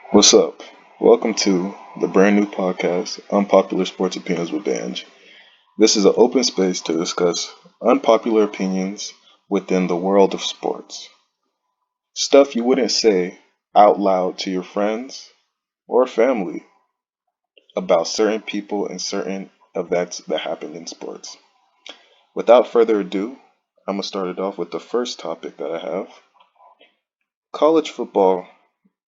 What's up? Welcome to the brand new podcast, Unpopular Sports Opinions with Banj. This is an open space to discuss unpopular opinions within the world of sports. Stuff you wouldn't say out loud to your friends or family about certain people and certain events that happen in sports. Without further ado, I'm going to start it off with the first topic that I have. College football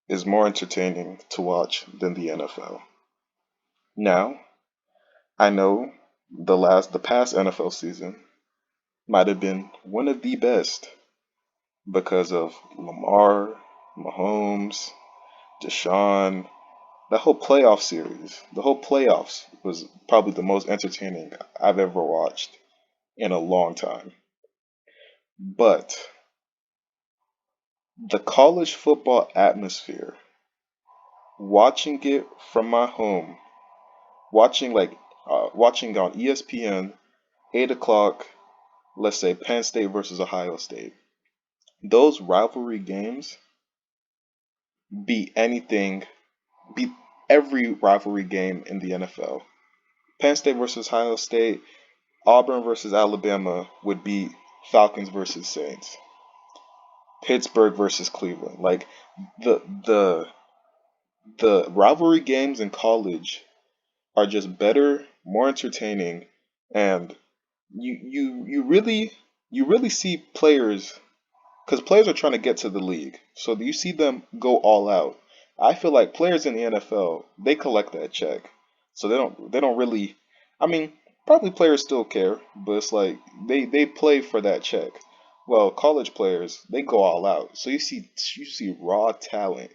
is more entertaining to watch than the NFL. Now, I know the past NFL season might have been one of the best because of Lamar, Mahomes, Deshaun, that whole playoff series. The whole playoffs was probably the most entertaining I've ever watched in a long time. But the college football atmosphere, watching it from my home, watching on ESPN, 8 o'clock, let's say Penn State versus Ohio State. Those rivalry games beat anything, beat every rivalry game in the NFL. Penn State versus Ohio State, Auburn versus Alabama would beat Falcons versus Saints, Pittsburgh versus Cleveland. Like the the the rivalry games in college are just better, more entertaining, and you really see players because players are trying to get to the league. So you see them go all out. I feel like players in the NFL, they collect that check. So they don't really I mean, probably players still care, but it's like they play for that check. Well, college players, they go all out. So you see raw talent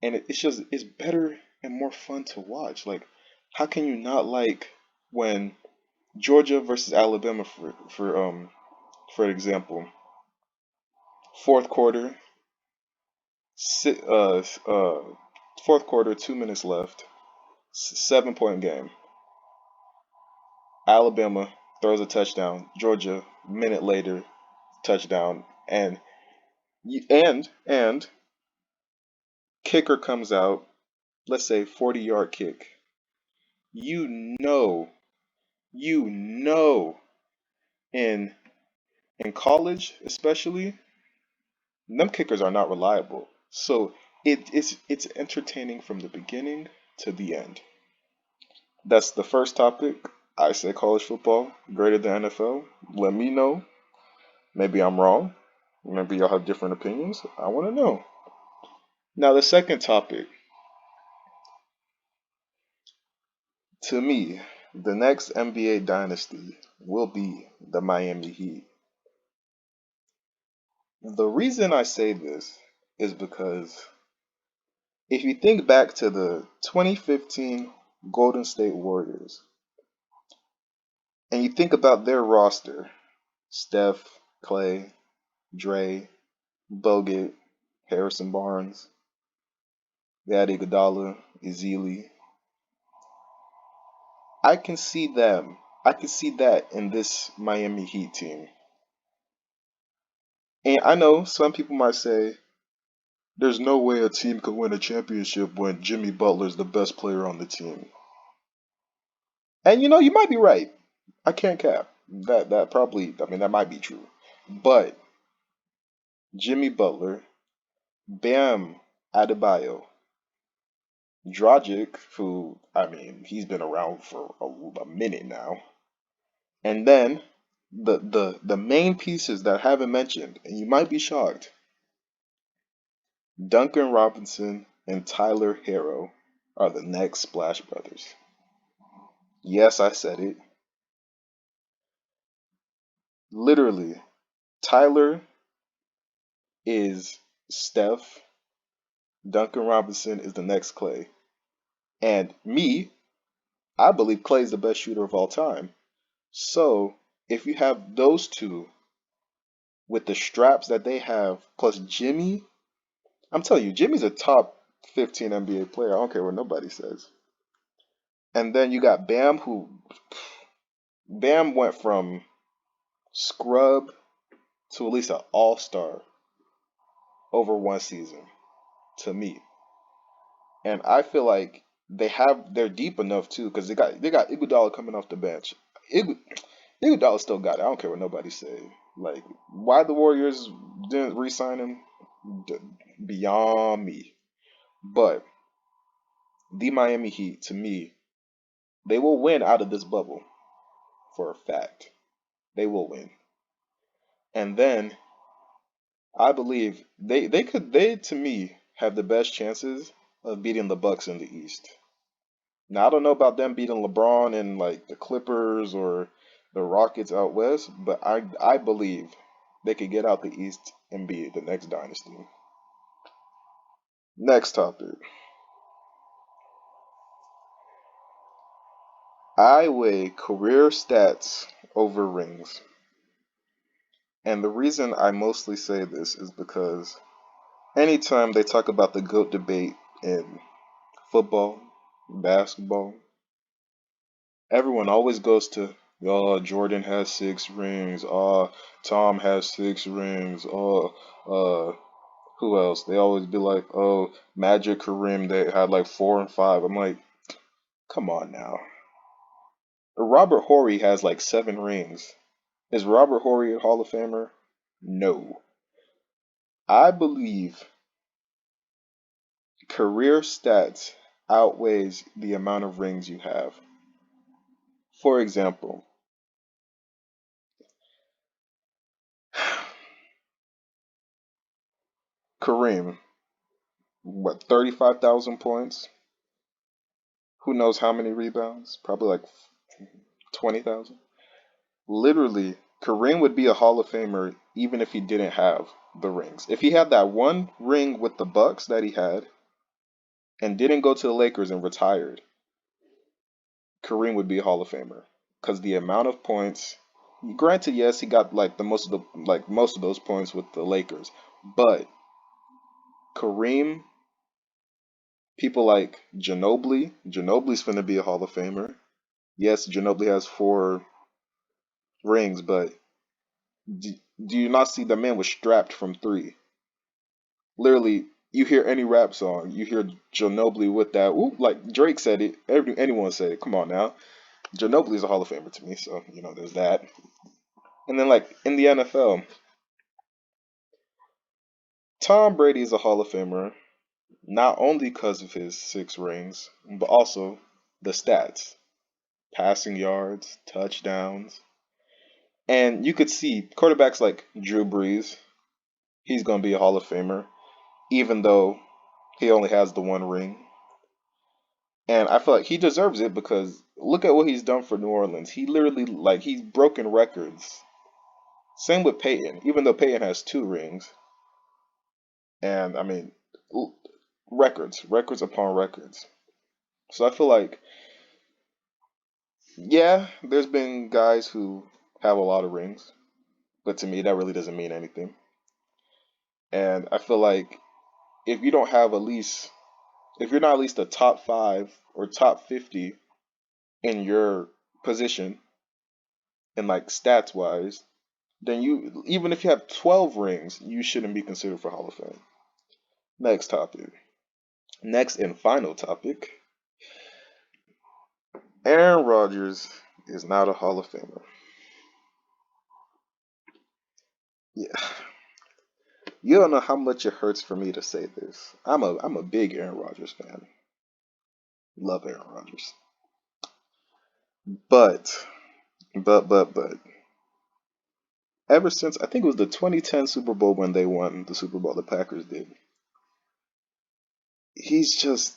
and it's better and more fun to watch. Like how can you not like when Georgia versus Alabama for example, fourth quarter Si- uh, uh, fourth quarter, 2 minutes left. 7 point game. Alabama throws a touchdown. Georgia, minute later, touchdown. And kicker comes out. Let's say 40-yard kick. You know, you know, in in college especially, them kickers are not reliable. So it's entertaining from the beginning to the end. That's the first topic. I say college football greater than NFL. Let me know. Maybe I'm wrong. Maybe y'all have different opinions. I want to know. Now, the second topic, to me, the next NBA dynasty will be the Miami Heat. The reason I say this is because if you think back to the 2015 Golden State Warriors and you think about their roster, Steph, Clay, Dre, Bogut, Harrison Barnes, they Iguodala, Ezeli. I can see them. I can see that in this Miami Heat team. And I know some people might say there's no way a team could win a championship when Jimmy Butler's the best player on the team. And you might be right. I can't cap. That probably I mean that might be true. But Jimmy Butler, Bam Adebayo, Dragic, who I mean he's been around for a minute now. And then the main pieces that I haven't mentioned, and you might be shocked, Duncan Robinson and Tyler Hero are the next Splash Brothers. Yes, I said it. Literally, Tyler is Steph, Duncan Robinson is the next Clay. And me, I believe Clay is the best shooter of all time. So, if you have those two with the straps that they have, plus Jimmy, I'm telling you, Jimmy's a top 15 NBA player. I don't care what nobody says. And then you got Bam, who Bam went from scrub to at least an all-star over one season. to me. And I feel like they're deep enough too because they got Iguodala coming off the bench. Igu, Iguodala still got it. I don't care what nobody say. Like why the Warriors didn't re-sign him, d- beyond me. But the Miami Heat, to me, they will win out of this bubble for a fact. They will win. And then I believe they to me have the best chances of beating the Bucks in the East. Now I don't know about them beating LeBron and like the Clippers or the Rockets out west, but I believe they could get out the East and be the next dynasty. Next topic. I weigh career stats over rings. And the reason I mostly say this is because anytime they talk about the GOAT debate in football, basketball, everyone always goes to, oh, Jordan has 6 rings. Oh, Tom has 6 rings. Oh, who else? They always be like, oh, Magic Kareem, they had like 4 and 5. I'm like, come on now. Robert Horry has like 7 rings. Is Robert Horry a Hall of Famer? No. I believe career stats outweighs the amount of rings you have. For example, Kareem, what, 35,000 points? Who knows how many rebounds? Probably like 20,000. Literally, Kareem would be a Hall of Famer even if he didn't have the rings. If he had that one ring with the Bucks that he had and didn't go to the Lakers and retired, Kareem would be a Hall of Famer because the amount of points. Granted, yes, he got like most of those points with the Lakers, but Kareem, people like Ginobili's finna be a Hall of Famer. Yes, Ginobili has 4 rings, but do you not see the man was strapped from three? Literally, you hear any rap song, you hear Ginobili with that. Ooh, like Drake said it. Anyone said it. Come on now, Ginobili's a Hall of Famer to me, so there's that. And then like in the NFL, Tom Brady is a Hall of Famer not only because of his 6 rings, but also the stats, passing yards, touchdowns, and you could see quarterbacks like Drew Brees. He's gonna be a Hall of Famer, even though he only has the one ring. And I feel like he deserves it because look at what he's done for New Orleans. He literally like he's broken records. Same with Peyton, even though Peyton has 2 rings. And I mean, l- records upon records. So I feel like, yeah, there's been guys who have a lot of rings, but to me that really doesn't mean anything. And I feel like if you don't have at least, if you're not at least a top 5 or top 50 in your position, and like stats wise, then you, even if you have 12 rings, you shouldn't be considered for Hall of Fame. Next topic. Next and final topic. Aaron Rodgers is not a Hall of Famer. Yeah. You don't know how much it hurts for me to say this. I'm a big Aaron Rodgers fan. Love Aaron Rodgers. But but ever since I think it was the 2010 Super Bowl when they won the Super Bowl, the Packers did. He's just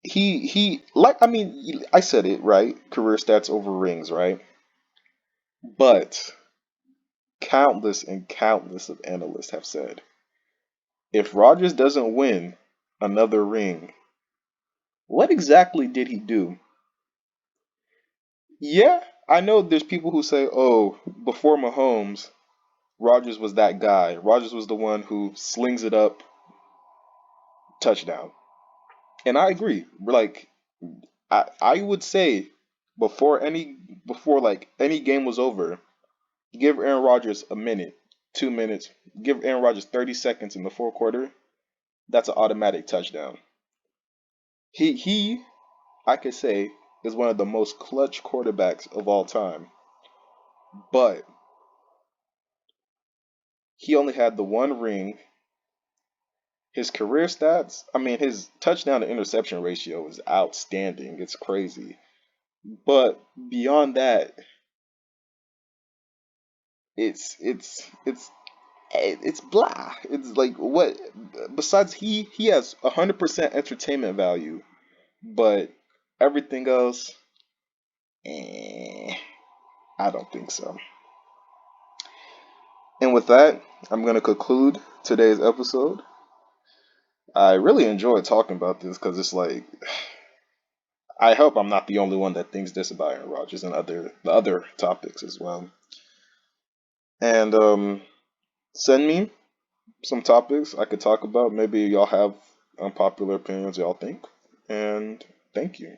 he like, I mean, I said it right. Career stats over rings, right? But countless and countless of analysts have said if Rodgers doesn't win another ring, what exactly did he do? Yeah, I know there's people who say, "Oh, before Mahomes, Rodgers was that guy. Rodgers was the one who slings it up, touchdown." And I agree. Like I would say before any before like any game was over, give Aaron Rodgers a minute. 2 minutes, give Aaron Rodgers 30 seconds in the fourth quarter, that's an automatic touchdown. He I could say is one of the most clutch quarterbacks of all time. But he only had the one ring. His career stats, I mean, his touchdown to interception ratio is outstanding. It's crazy. But beyond that, it's it's blah. It's like what? Besides, he has 100% entertainment value, but everything else, eh, I don't think so. And with that, I'm gonna conclude today's episode. I really enjoyed talking about this because it's like I hope I'm not the only one that thinks this about Aaron Rodgers and the other topics as well. And send me some topics I could talk about. Maybe y'all have unpopular opinions y'all think. And thank you.